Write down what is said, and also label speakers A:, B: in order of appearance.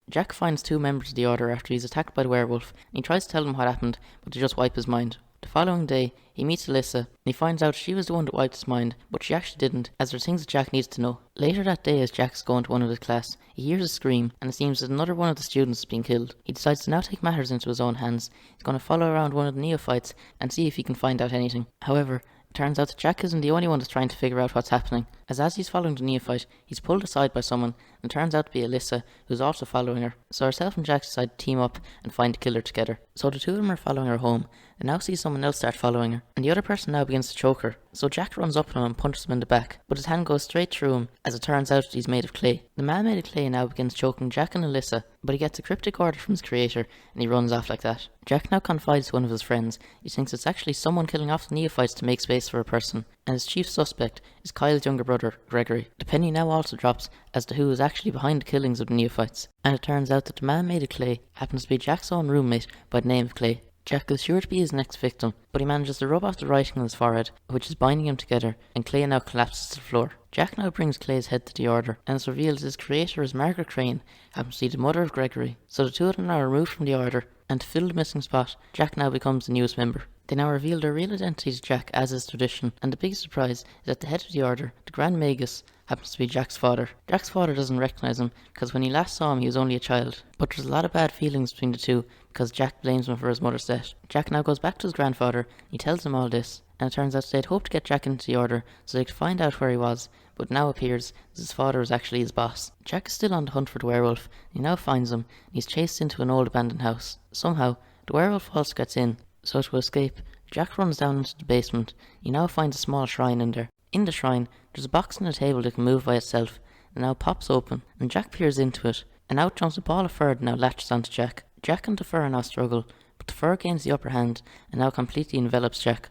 A: Jack finds two members of the Order after he's attacked by the werewolf, and he tries to tell them what happened, but they just wipe his mind. The following day, he meets Alyssa, and he finds out she was the one that wiped his mind, but she actually didn't, as there are things that Jack needs to know. Later that day, as Jack's going to one of his class, he hears a scream, and it seems that another one of the students is being killed. He decides to now take matters into his own hands. He's going to follow around one of the neophytes and see if he can find out anything. However, it turns out that Jack isn't the only one that's trying to figure out what's happening, as he's following the neophyte, he's pulled aside by someone, and it turns out to be Alyssa, who's also following her. So herself and Jack decide to team up and find the killer together. So the two of them are following her home, and now see someone else start following her, and the other person now begins to choke her. So Jack runs up to him and punches him in the back, but his hand goes straight through him, as it turns out that he's made of clay. The man made of clay now begins choking Jack and Alyssa, but he gets a cryptic order from his creator, and he runs off like that. Jack now confides to one of his friends. He thinks it's actually someone killing off the neophytes to make space for a person, and his chief suspect is Kyle's younger brother, Gregory. The penny now also drops as to who is actually behind the killings of the neophytes, and it turns out that the man made of clay happens to be Jack's own roommate by the name of Clay. Jack is sure to be his next victim, but he manages to rub off the writing on his forehead, which is binding him together, and Clay now collapses to the floor. Jack now brings Clay's head to the Order, and it's revealed his creator is Margaret Crane, happens to be the mother of Gregory. So the two of them now are removed from the Order, and to fill the missing spot, Jack now becomes the newest member. They now reveal their real identity to Jack, as is tradition, and the biggest surprise is that the head of the Order, the Grand Magus, happens to be Jack's father. Jack's father doesn't recognise him, because when he last saw him he was only a child. But there's a lot of bad feelings between the two, because Jack blames him for his mother's death. Jack now goes back to his grandfather, he tells him all this, and it turns out they'd hoped to get Jack into the Order so they could find out where he was, but it now appears that his father was actually his boss. Jack is still on the hunt for the werewolf, and he now finds him, and he's chased into an old abandoned house. Somehow, the werewolf also gets in, so to escape, Jack runs down into the basement. He now finds a small shrine in there. In the shrine, there's a box on a table that can move by itself, and now pops open, and Jack peers into it, and out jumps a ball of fur that now latches onto Jack. Jack and the fur now struggle, but the fur gains the upper hand, and now completely envelops Jack.